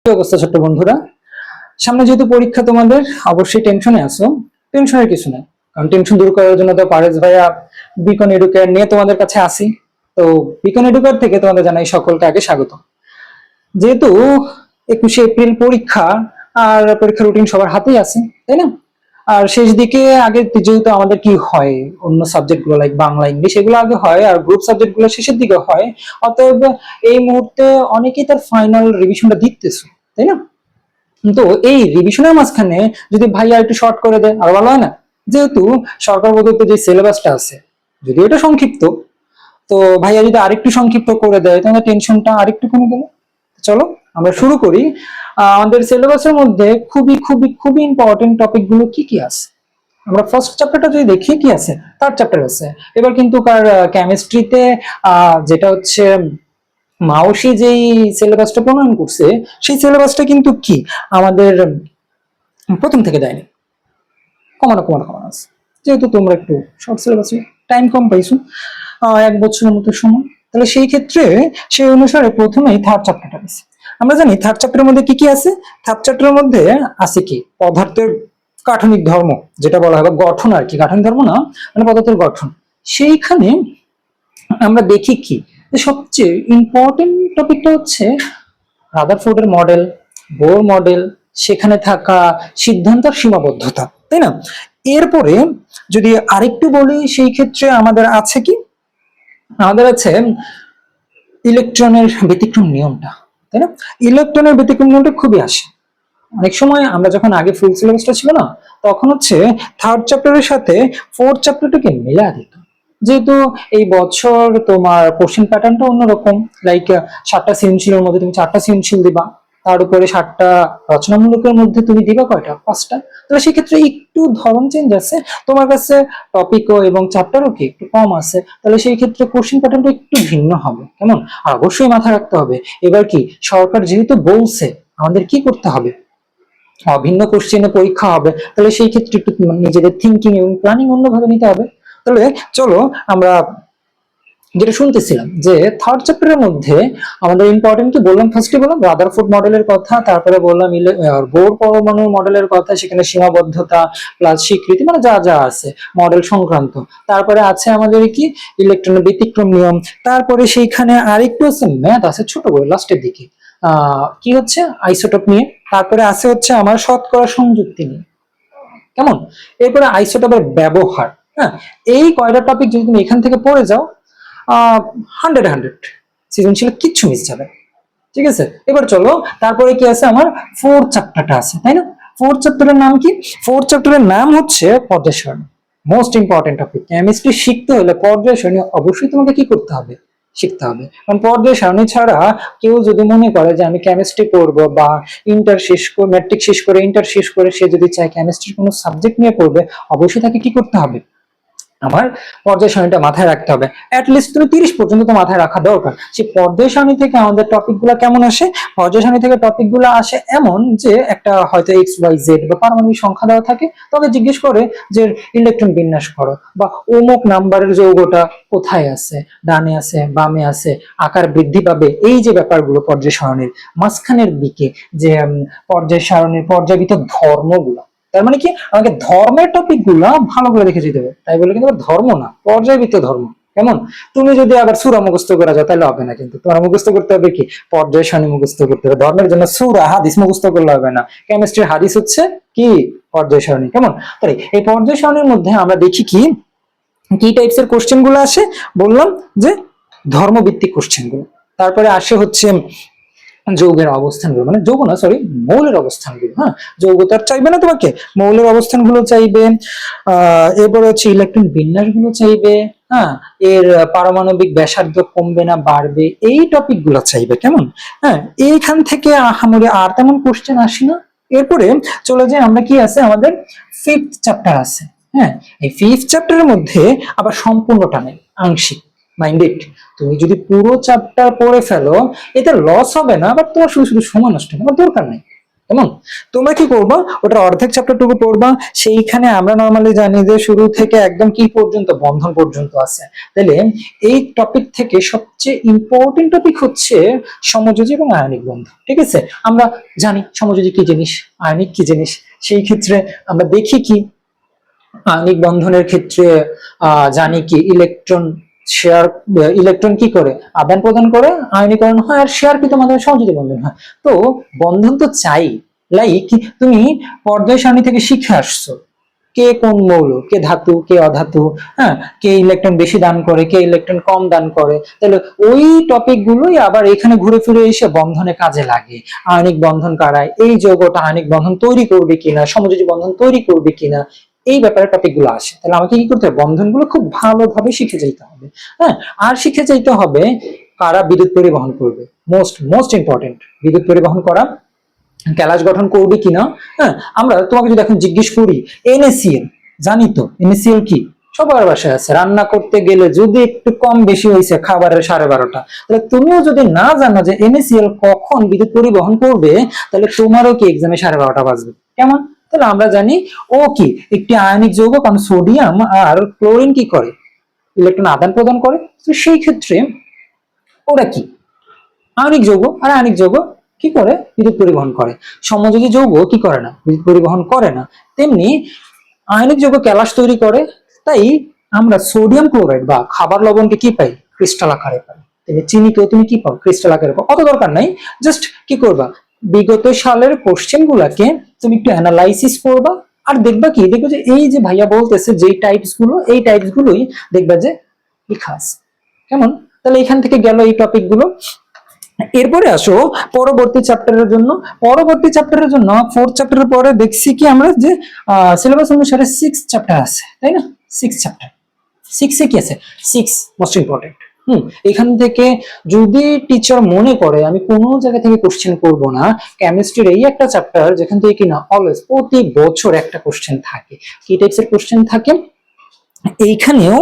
কি অবস্থা ছোট্ট বন্ধুরা? সামনে যেহেতু পরীক্ষা, তোমাদের অবশ্যই টেনশনে আছো। টেনশনের কিছু নাই, কারণ টেনশন দূর করার জন্য তো পারেশ ভাইয়া বিকন এডুকেয়ার নিয়ে তোমাদের কাছে আসি। তো বিকন এডুকেয়ার থেকে তোমাদের জানাই সকলকে আগে স্বাগত। যেহেতু 21শে এপ্রিল পরীক্ষা, আর পরীক্ষার রুটিন সবার হাতেই আছে, তাই না? আর শেষ দিকে আগে যেহেতু আমাদের কি হয়, অন্য সাবজেক্ট গুলো লাইক বাংলা ইংলিশ এগুলো আগে হয়, আর গ্রুপ সাবজেক্ট গুলো শেষের দিকে হয়। অতএব এই মুহূর্তে অনেকেই তার ফাইনাল রিভিশনটা দিতেছে, তাই না? কিন্তু এই রিভিশনের মাঝখানে যদি ভাইয়া একটু শর্ট করে দেয় আর ভালো হয় না? যেহেতু সরকার প্রদত্ত যে সিলেবাসটা আছে, যদি এটা সংক্ষিপ্ত, তো ভাইয়া যদি আরেকটু সংক্ষিপ্ত করে দেয় তাহলে টেনশনটা আরেকটু কমে গেল। চলো আমরা শুরু করি। আমাদের সিলেবাসের মধ্যে খুবই খুবই খুবই ইম্পর্টেন্ট টপিক গুলো কি কি আছে। আমরা ফার্স্ট চ্যাপ্টারটা যদি দেখি কি আছে, থার্ড চ্যাপ্টার আছে। এবার কিন্তু কার কেমিস্ট্রিতে যেটা হচ্ছে মাওসি যেই সিলেবাসটা প্রণয়ন করছে, সেই সিলেবাসটা কিন্তু কি আমাদের প্রথম থেকে দেয়নি, কমানো কমানো কমানো আছে। যেহেতু তোমরা একটু শর্ট সিলেবাসে টাইম কম পাইছো, 1 বছরের মতো সময়, তাহলে সেই ক্ষেত্রে সেই অনুসারে প্রথমেই থার্ড চ্যাপ্টারটা আছে। আমরা জানি থার্ড চ্যাপ্টারের মধ্যে কি কি আছে। থার্ড চ্যাপ্টারের মধ্যে আছে কি পদার্থের গাঠনিক ধর্ম, যেটা বলা হয় গঠন আর কি, গাঠনিক ধর্ম না, মানে পদার্থের গঠন। সেইখানে আমরা দেখি কি যে সবচেয়ে ইম্পর্টেন্ট টপিকটা হচ্ছে রাদারফোর্ডের মডেল, বোর মডেল, সেখানে থাকা সিদ্ধান্তের সীমাবদ্ধতা, তাই না? এরপরে যদি আরেকটু বলি, সেই ক্ষেত্রে আমাদের আছে কি, আমাদের আছে ইলেকট্রনের ব্যতিক্রম নিয়মটা, তাই না? ইলেকট্রনের ব্যতিক্রম নিয়মটা খুবই আসে অনেক সময়। আমরা যখন আগে ফুল সিলেবাসটা ছিল না, তখন হচ্ছে থার্ড চ্যাপ্টারের সাথে ফোর্থ চ্যাপ্টারটাকে মিলা দিত। যেহেতু এই বছর তোমার কোশ্চেন প্যাটার্নটা অন্যরকম, লাইক 7টা সৃজনশীলের মধ্যে তুমি 4টা সৃজনশীল দিবা, তার উপরে 7টা রচনামূলকের মধ্যে তুমি দিবা কয়টা, 5টা। তাহলে সেক্ষেত্রে একটু ধরন চেঞ্জ আছে, তোমার কাছে টপিকও এবং চ্যাপ্টারও কি একটু কম আছে, তাহলে সেই ক্ষেত্রে কোশ্চেন প্যাটার্নটা একটু ভিন্ন হবে, কেমন? আর অবশ্যই মাথায় রাখতে হবে, এবার কি সরকার যেহেতু বলছে আমাদের কি করতে হবে, ভিন্ন কোশ্চেনে পরীক্ষা হবে, তাহলে সেই ক্ষেত্রে একটু নিজেদের থিঙ্কিং এবং প্ল্যানিং অন্যভাবে নিতে হবে। তাহলে চলো আমরা যেটা শুনতেছিলাম যে থার্ড চ্যাপ্টারের মধ্যে আমাদের ইম্পর্টেন্ট কি বললাম, ফার্স্টে বললাম রাদারফোর্ড মডেলের কথা, তারপরে বললাম বোর পরমাণু মডেলের কথা, সেখানে সীমাবদ্ধতা প্লাস স্বীকৃতি মানে যা যা আছে মডেল সংক্রান্ত। তারপরে আছে আমাদের কি ইলেকট্রনের ব্যতিক্রম নিয়ম, তারপরে সেইখানে আরেকটু আছে ম্যাথ আছে ছোট করে লাস্টের দিকে, কি হচ্ছে আইসোটোপ নিয়ে, তারপরে আছে হচ্ছে আমার শতকরা সংযুক্তি নিয়ে, কেমন? এরপরে আইসোটোপের ব্যবহার। হ্যাঁ, এই কয়টা টপিক যদি তুমি এখান থেকে পড়ে যাও, 100 সৃজনশীল কিচ্ছু মিস যাবে না। ঠিক আছে, এবার চলো তারপরে কি আছে, আমার ফোর্থ চ্যাপ্টারটা আছে, তাই না? ফোর্থ চ্যাপ্টারের নাম কি? ফোর্থ চ্যাপ্টারের নাম হচ্ছে পর্যায় সারণী। Most important topic. কেমিস্ট্রি শিখতে হলে পর্যায় সারণী অবশ্যই তোমাকে কি করতে হবে, শিখতে হবে। কারণ পর্যায় সারণী ছাড়া কেউ যদি মনে করে যে আমি কেমিস্ট্রি পড়বো, বা ইন্টার শেষ করে ম্যাট্রিক শেষ করে ইন্টার শেষ করে সে যদি চায় কেমিস্ট্রির কোনো সাবজেক্ট নিয়ে পড়বে, অবশ্যই তাকে কি করতে হবে, আমার পর্যায় সারণীটা মাথায় রাখতে হবে। অ্যাটলিস্ট তুমি 30 পর্যন্ত তো মাথায় রাখা দরকার। সেই পর্যায় সারণী থেকে আমাদের টপিক গুলা কেমন আসে, পর্যায় সারণী থেকে টপিক গুলা আসে এমন যে একটা হয়তো XYZ বা পারমাণবিক সংখ্যা দেওয়া থাকে, তবে জিজ্ঞেস করে যে ইলেকট্রন বিন্যাস করো, বা অমুক নাম্বারের যৌগটা কোথায় আছে, ডানে আছে বামে আছে, আকার বৃদ্ধি পাবে, এই যে ব্যাপারগুলো পর্যায় সারণীর মাঝখানের দিকে, যে পর্যায় সারণীর পর্যায়িত ধর্মগুলো। তার মানে কি আমাকে ধর্মের টপিক গুলা ভালো করে দেখে যেতে হবে, তাই বলে কিন্তু ধর্ম না, পর্যায়বৃত্ত ধর্ম। কেমন? তুমি যদি আবার সূরা মুখস্থ করা যায় তাহলে হবে না, কিন্তু তোমার মুখস্থ করতে হবে কি পর্যায় সারণী মুখস্থ করতে হবে। ধর্মের জন্য সূরা হাদিস মুখস্থ করলে হবে না, কেমিস্ট্রির হাদিস হচ্ছে কি পর্যায় সারণী। কেমন? তাই এই পর্যায় সারণীর মধ্যে আমরা দেখি কি কি টাইপস এর কোশ্চেন গুলো আসে, বললাম যে ধর্মভিত্তিক কোশ্চেন গুলো। তারপরে আসে হচ্ছে যৌগের অবস্থানগুলো, মানে যৌগ না সরি মৌলের অবস্থানগুলো। হ্যাঁ, যৌগ তো আর চাইবে না তোমাকে, মৌলের অবস্থানগুলো চাইবে। এরপরে হচ্ছে ইলেকট্রন বিন্যাস গুলো চাইবে। হ্যাঁ, এর পারমাণবিক ব্যাসার্ধ কমবে না বাড়বে, এই টপিক গুলো চাইবে। কেমন? হ্যাঁ, এইখান থেকে আহামরি আর তেমন কোশ্চেন আসে না। এরপরে চলে যায় আমরা কি আছে, আমাদের ফিফথ চ্যাপ্টার আছে। হ্যাঁ, এই ফিফথ চ্যাপ্টারের মধ্যে আবার সম্পূর্ণটা নেই, আংশিক। মাইন্ডেড, তুমি যদি পুরো চ্যাপ্টার পড়ে ফেলো এতে লস হবে না, বাট তোমার শুধু শুধু সময় নষ্ট হবে, দরকার নেই। কেমন? তোমরা কি করবা, ওটার অর্ধেক চ্যাপ্টারটুকু পড়বা। সেইখানে আমরা নর্মালি জানি যে শুরু থেকে একদম কি পর্যন্ত, বন্ধন পর্যন্ত আছে। তাহলে এই টপিক থেকে সবচেয়ে ইম্পর্টেন্ট টপিক হচ্ছে সমযোজী এবং আয়নিক বন্ধন। ঠিক আছে, আমরা জানি সমযোজী কি জিনিস, আয়নিক কি জিনিস। সেই ক্ষেত্রে আমরা দেখি কি আণবিক বন্ধনের ক্ষেত্রে জানি কি ইলেকট্রন শেয়ার, ইলেকট্রন কি করে আদান প্রদান করে, আয়নীকরণ হয়, আর শেয়ার কৃত মাধ্যমে সংযোজী বন্ধন হয়। তো বন্ধন তো চাই। লাইক তুমি পর্যায় সারণী থেকে শিখে আসছো কে কোন মৌল, কে ধাতু, কে অধাতু, হ্যাঁ, কে ইলেকট্রন বেশি দান করে, কে ইলেকট্রন কম দান করে। তাহলে ওই টপিক গুলোই আবার এখানে ঘুরে ফিরে এসে বন্ধনে কাজে লাগে। আণবিক বন্ধন কারায়, এই যৌগটা আণবিক বন্ধন তৈরি করবে কিনা, সমযোজী বন্ধন তৈরি করবে কিনা, এই ব্যাপারে টপিক গুলো আসে। তাহলে আমাকে কি করতে হবে, বন্ধনগুলো খুব ভালোভাবে শিখে যেতে হবে। হ্যাঁ, আর শিখে যেতে হবে কারা বিদ্যুৎ পরিবহন করবে। মোস্ট মোস্ট ইম্পর্টেন্ট, বিদ্যুৎ পরিবহন করা, ক্যালাস গঠন করবে কিনা। হ্যাঁ, আমরা তোমাকে যদি এখন জিজ্ঞেস করি NaCl, জানি তো NaCl কি, সবার বাসায় আছে। রান্না করতে গেলে যদি একটু কম বেশি হয়েছে খাবারের 12:30, তাহলে তুমিও যদি না জানো যে NaCl কখন বিদ্যুৎ পরিবহন করবে, তাহলে তোমারও কি এক্সামে 12:30 বাজবে। কেমন? তাহলে আমরা জানি ও কি একটি আয়নিক যৌগ, কারণ সোডিয়াম আর ক্লোরিন কি করে, ইলেকট্রন আদান প্রদান করে। তো সেই ক্ষেত্রে ওরা কি আয়নিক যৌগ, আর আয়নিক যৌগ কি করে, বিদ্যুৎ পরিবহন করে। সমযোজী যৌগ কি করে না, বিদ্যুৎ পরিবহন করে না। তেমনি আয়নিক যৌগ ক্যালাস তৈরি করে। তাই আমরা সোডিয়াম ক্লোরাইড বা খাবার লবণকে কি পাই, ক্রিস্টাল আকারে পাই। চিনিকেও তুমি কি পাও, ক্রিস্টাল আকারে পাও। অত দরকার নাই, জাস্ট কি করবা, বিগত সালের কোশ্চেন গুলাকে তুমি একটু অ্যানালাইসিস করবা, আর দেখবা কি, দেখবে যে এই যে ভাইয়া বলতেছে যে টাইপস গুলো, এই টাইপস গুলোই দেখবা যে লেখা আছে। কেমন? তাহলে এখান থেকে গেল এই টপিক গুলো। এরপরে আসো পরবর্তী চ্যাপ্টারের জন্য। পরবর্তী চ্যাপ্টারের জন্য 4th চ্যাপ্টারের পরে দেখছি কি আমরা যে সিলেবাস অনুসারে 6 চ্যাপ্টার আছে, তাই না? 6 চ্যাপ্টার, 6 এ কি আছে, 6 মোস্ট ইম্পর্টেন্ট। এখান থেকে যদি টিচার মনে করে আমি কোনো জায়গা থেকে কোশ্চেন করব না, কেমিস্ট্রির এই একটা চ্যাপ্টার যেখান থেকে কিনা অলওয়েজ প্রতি বছর একটা কোশ্চেন থাকে। কি টাইপসের কোশ্চেন থাকে এইখানেও,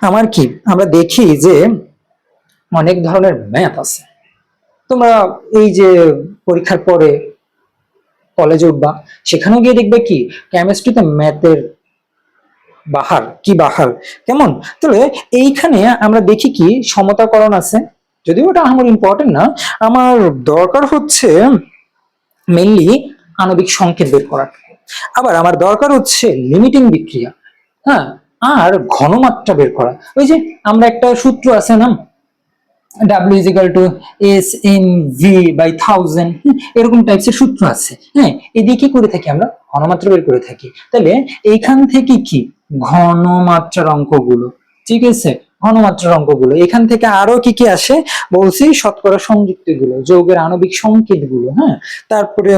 আমার কি আমরা দেখি যে অনেক ধরনের ম্যাথ আছে। তোমরা এই যে পরীক্ষার পরে কলেজে উঠবা, সেখানেও গিয়ে দেখবে কি কেমিস্ট্রিতে ম্যাথের বাহার, কি বাহার। কেমন? তাহলে এইখানে আমরা দেখি কি সমতাকরণ আছে, যদিও ওটা আমার ইম্পর্টেন্ট না। আমার দরকার হচ্ছে মেইনলি আণবিক সংকেত বের করা। আবার আমার দরকার হচ্ছে লিমিটিং বিক্রিয়া, হ্যাঁ, আর ঘনমাত্রা বের করা। ওই যে আমরা একটা সূত্র আছে না, W is equal to SmV/1000, এরকম টাইপসের সূত্র আছে। হ্যাঁ, এদিকে কি করে থাকি আমরা, ঘনমাত্রা বের করে থাকি। তাহলে এইখান থেকে কি ঘনমাত্রার অঙ্কগুলো, ঠিক আছে, ঘনমাত্রার অঙ্কগুলো। এখান থেকে আরো কি কি আসে বলছি, শতকরা সংযুক্তি গুলো, যৌগের আণবিক সংকেত গুলো, হ্যাঁ, তারপরে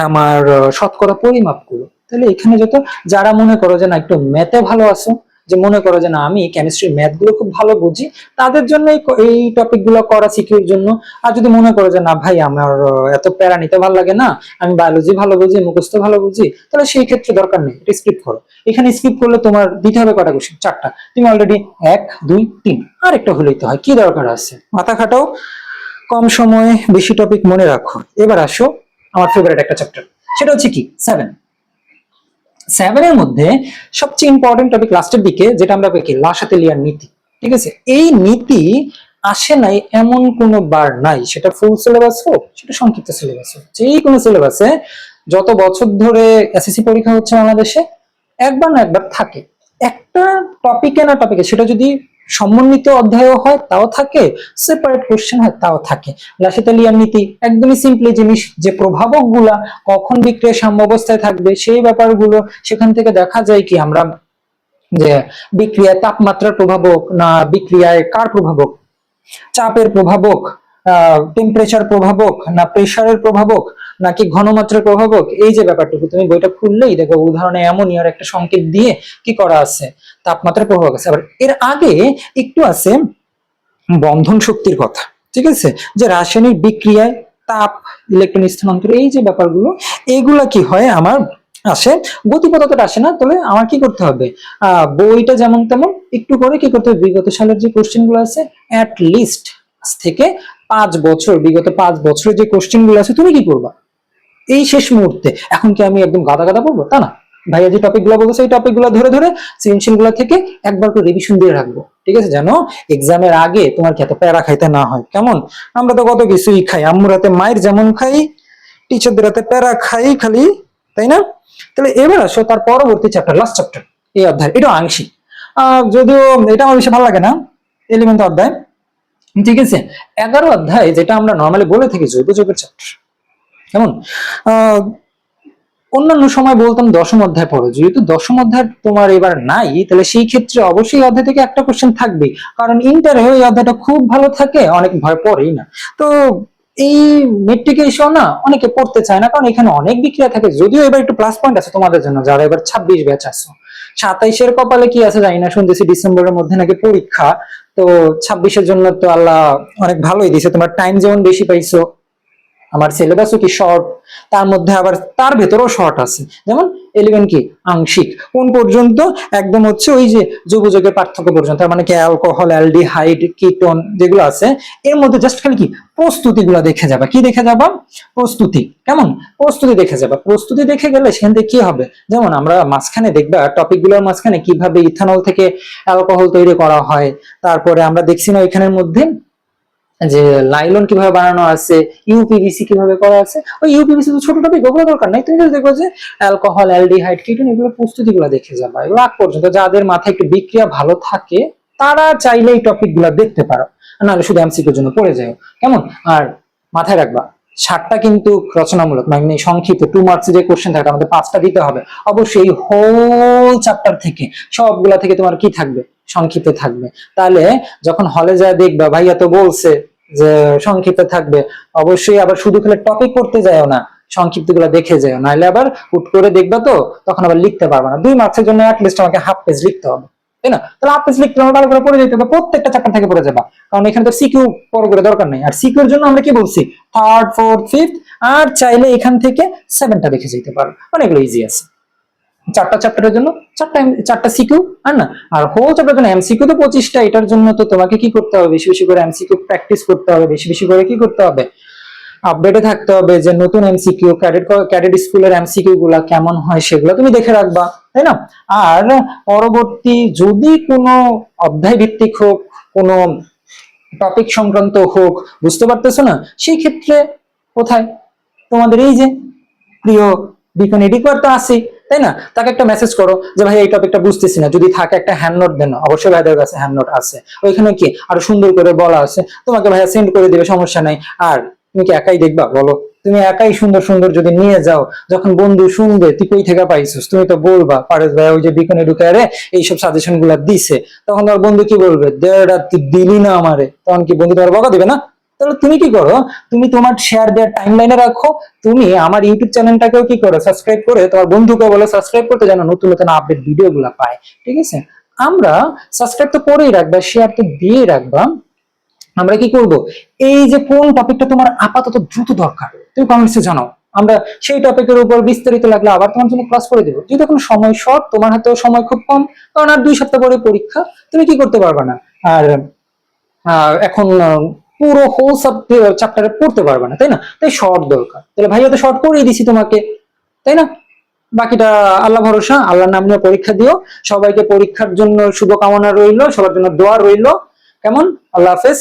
আমার শতকরা পরিমাপ গুলো। তাহলে এখানে যত, যারা মনে করো যে না একটু ম্যাথে ভালো আছো, যে মনে করো যে না আমি কেমিস্ট্রির ম্যাথ গুলো খুব ভালো বুঝি, তাদের জন্য এই টপিক গুলো করা সিকিউর জন্য। আর যদি মনে করো যে না ভাই আমার এত প্যারা নিতে ভালো লাগে না, আমি বায়োলজি ভালো বুঝি, মুখস্থ ভালো বুঝি, তাহলে সেই ক্ষেত্রে দরকার নেই, এটা স্কিপ করো। এখানে স্কিপ করলে তোমার দিতে হবে কটা কোশ্চেন, 4টা। তুমি অলরেডি 1 2 3 আর একটা হলেই তো হয়, কি দরকার আছে, মাথা খাটাও, কম সময়ে বেশি টপিক মনে রাখো। এবার আসো আমার ফেভারিট একটা চ্যাপ্টার, সেটা হচ্ছে কি 7। 7 এর মধ্যে সবচেয়ে ইম্পর্টেন্ট টপিক লাস্টের দিকে, যেটা আমরা পেকি লা শাতেলিয়ার নীতি। ঠিক আছে, এই নীতি আসে নাই এমন কোনো বার নাই, সেটা ফুল সিলেবাস হোক, সেটা সংক্ষিপ্ত সিলেবাস হোক, যেই কোনো সিলেবাসে যত বছর ধরে এসএসসি পরীক্ষা হচ্ছে বাংলাদেশে, একবার না একবার থাকে। একটা টপিকে না টপিকে, সেটা যদি সমন্বিত অধ্যায়ও হয় তাও থাকে, সেপারেট কোশ্চেন হয় তাও থাকে। লা শাতেলিয়ার নীতি একদমই সিম্পলি জিনিস, যে প্রভাবক গুলা কখন বিক্রিয়া সাম্যাবস্থায় থাকবে সেই ব্যাপারগুলো সেখান থেকে দেখা যায় কি আমরা, যে বিক্রিয়ায় তাপমাত্রার প্রভাবক না বিক্রিয়ায় কার প্রভাবক, চাপের প্রভাবক, টেম্পারেচার প্রভাবক না প্রেসারের প্রভাবক নাকি ঘনমাত্রার প্রভাবক। এই যে ব্যাপারটুকু তুমি বইটা খুললেই দেখো উদাহরণে অ্যামোনিয়ার একটা সংকেত দিয়ে কি করা আছে, তাপমাত্রার প্রভাবক আছে। আবার এর আগে একটু আছে বন্ধন শক্তির কথা, ঠিক আছে, যে রাসায়নিক বিক্রিয়ায় তাপ, ইলেকট্রন স্থানান্তর, এই যে ব্যাপারগুলো, এইগুলা কি হয় আমার আসে, গতিপথটা আসে না। তবে আমার কি করতে হবে, বইটা যেমন তেমন একটু করে কি করতে হবে, বিগত সালের যে কোশ্চেন গুলো আছে অ্যাট লিস্ট থেকে 5 বছর, বিগত 5 বছরের যে কোশ্চেন গুলো আছে তুমি কি করবা, এই শেষ মুহূর্তে এখন কি আমি একদম গাদা গাদা পড়বো? তা না, ভাইয়া যে টপিক গুলো বলবো সেই টপিক গুলো ধরে ধরে সৃজনশীল গুলো থেকে একবার করে রিভিশন দিয়ে রাখবো, ঠিক আছে? যেন এক্সামের আগে তোমার কি এত প্যারা খাইতে না হয়। কেমন? আমরা তো কত কিছুই খাই, আম্মুর হাতে মায়ের যেমন খাই, টিচারদের হাতে প্যারা খাই খালি, তাই না? তাহলে এবার আসো তার পরবর্তী চ্যাপ্টার, লাস্ট চ্যাপ্টার এই অধ্যায়, এটা আংশিক। যদিও এটা আমার বেশি ভালো লাগে না, 11th অধ্যায়, ঠিক আছে? 11 অধ্যায় যেটা আমরা নর্মালি বলে থাকি জৈব যৌগের চ্যাপ্টার, কেমন? আহ অন্যান্য সময় বলতাম দশম অধ্যায় পড়ো, যেহেতু দশম অধ্যায় তোমার এবার নাই, তাহলে সেই ক্ষেত্রে অবশ্যই অধ্যায় থেকে একটা কোশ্চেন থাকবে, কারণ ইন্টারে ওই অধ্যায়টা খুব ভালো থাকে, অনেক ভয় পড়েই না। তো এই মেট্রিকে এসেও না অনেকে পড়তে চায় না, কারণ এখানে অনেক বিক্রিয়া থাকে। যদিও এবার একটু প্লাস পয়েন্ট আছে তোমাদের জন্য, যারা এবার 26 ব্যাচ আছো। 27-এর কপালে কি আছে জানি না, শুনতেছি ডিসেম্বরের মধ্যে নাকি পরীক্ষা। তো 26-এর জন্য তো আল্লাহ অনেক ভালোই দিছে, তোমার টাইম যেমন বেশি পাইছো, আমার সিলেবাসও কি শর্ট, তার মধ্যে আবার তার ভেতরেও শর্ট আছে। যেমন 11 কি আংশিক, কোন পর্যন্ত? একদম হচ্ছে ওই যে যৌগ যৌগের পার্থক্য পর্যন্ত, তার মানে কি অ্যালকোহল, অ্যালডিহাইড, কিটোন যেগুলো আছে এর মধ্যে জাস্ট খালি কি প্রস্তুতি গুলা দেখে যাবা। কি দেখে যাবা? প্রস্তুতি। কেমন? প্রস্তুতি দেখে যাবা। প্রস্তুতি দেখে গেলে সেখান থেকে কি হবে, যেমন আমরা মাঝখানে দেখবা টপিক গুলোর মাঝখানে কিভাবে ইথানল থেকে অ্যালকোহল তৈরি করা হয়, তারপরে আমরা দেখছি না এখানের মধ্যে যে লাইলন কিভাবে বানানো আছে, ইউপিভিসি কিভাবে করা আছে। ওই ইউপিভিসি তো ছোট টপিক, ওগুলো দরকার নাই। তুমি যদি দেখো যে অ্যালকোহল, অ্যালডিহাইড, কিটোন, এগুলো প্রস্তুতিগুলো দেখে যাবা। এগুলো আগ পর্যন্ত যাদের মাথায় একটু বিক্রিয়া ভালো থাকে তারা চাইলে এই টপিক গুলা দেখতে পারো, নাহলে শুধু এমসিকিউর জন্য পড়ে যাও। কেমন? আর মাথায় রাখবা 7টা কিন্তু রচনামূলক, মানে সংক্ষিপ্ত 2 মার্কস যে কোশ্চেন থাকে আমাদের 5টা দিতে হবে। অবশ্যই হোল চ্যাপ্টার থেকে সবগুলা থেকে তোমার কি থাকবে? সংক্ষিপ্ত থাকবে। তাহলে যখন হলে যায় দেখবা ভাইয়া তো বলছে যে সংক্ষিপ্ত থাকবে, অবশ্যই আবার শুধু খেলে টপিক করতে যাও না, সংক্ষিপ্ত গুলা দেখে যাও, নাহলে আবার হুট করে দেখবা তো তখন আবার লিখতে পারবে না। 2 মার্কসের জন্য অ্যাটলিস্ট আমাকে হাফ পেজ লিখতে হবে, তাই না? তাহলে হাফ পেজ লিখতে হবে, ভালো করে পড়ে যেতে হবে, প্রত্যেকটা চ্যাপ্টার থেকে পড়ে যাবা, কারণ এখানে তো সিকিউ পড়া করে দরকার নেই। আর সিকিউর জন্য আমরা কি বলছি? 3rd 4th 5th, আর চাইলে এখান থেকে 7টা দেখে যেতে পারো, অনেকগুলো ইজি আছে। 4টা চ্যাপ্টারের জন্য 4টা সিকিউ, আর না, আর হোল চ্যাপ্টারের জন্য এমসিকিউ তো 25টা। এটার জন্য তো তোমাকে কি করতে হবে? বেশি বেশি করে এমসিকিউ প্র্যাকটিস করতে হবে, বেশি বেশি করে কি করতে হবে? আপডেটে থাকতে হবে, যে নতুন এমসিকিউ, ক্যাডেট স্কুলের এমসিকিউ গুলা কেমন হয় সেগুলো তুমি দেখে রাখবা, তাই না? আর পরবর্তী যদি কোনো অধ্যায় ভিত্তিক হোক, কোনো টপিক সংক্রান্ত হোক, বুঝতে পারতেছো না, সেই ক্ষেত্রে কোথায় তোমাদের এই যে প্রিয় বিকন এডিকর তো আসি, তাই না? তাকে একটা মেসেজ করো যে ভাই এই টপিকটা বুঝতেছি না, যদি থাকে একটা হ্যান্ড নোট দেন, অবশ্যই ভাইদের কাছে হ্যান্ড নোট আছে, ওইখানে কি আরো সুন্দর করে বলা আছে, তোমাকে ভাইয়া সেন্ড করে দিবে, সমস্যা নাই। আর তুমি কি একাই দেখবা বলো? তুমি একাই সুন্দর সুন্দর যদি নিয়ে যাও, যখন বন্ধু শুনবে তুই কই থেকে পাইছিস, তুমি তো বলবা পারেস ভাই ওই যে বিকন এডুকারে এইসব সাজেশন গুলা দিছে, তখন তোমার বন্ধু কি বলবে? দেড় তুই দিলি না আমারে, তখন কি বন্ধু তোমার বকা দিবে না? তাহলে তুমি কি করো? তুমি তোমার শেয়ার দেওয়ার টাইম লাইনে রাখো, তুমি আমার ইউটিউব চ্যানেলটাকেও কি করো? সাবস্ক্রাইব করে তোমার বন্ধুকে বলো সাবস্ক্রাইব করতে, যেন নতুন নতুন আপডেট ভিডিও গুলা পায়, ঠিক আছে? আমরা সাবস্ক্রাইব তো করেই রাখবা, শেয়ার তো দিয়ে রাখবা। আমরা কি করব? এই যে কোন টপিকটা তোমার আপাতত দ্রুত দরকার তুমি কমেন্টসে জানাও, আমরা সেই টপিকের উপর বিস্তারিত লাগলে আবার তোমার জন্য ক্লাস করে দেবো। যদি এখন সময় শর্ট, তোমার হাতেও সময় খুব কম, কারণ আর 2 সপ্তাহ পরে পরীক্ষা, তুমি কি করতে পারবে না। আর এখন পুরো হোল চ্যাপ্টারে পড়তে পারবে না, তাই না? তাই শর্ট দরকার। তাহলে ভাইয়া তো শর্ট করেই দিছি তোমাকে, তাই না? বাকিটা আল্লাহ ভরসা, আল্লাহর নাম নিয়ে পরীক্ষা দিও। সবাইকে পরীক্ষার জন্য শুভকামনা রইলো, সবার জন্য দোয়া রইলো। কেমন? আল্লাহ হাফেজ।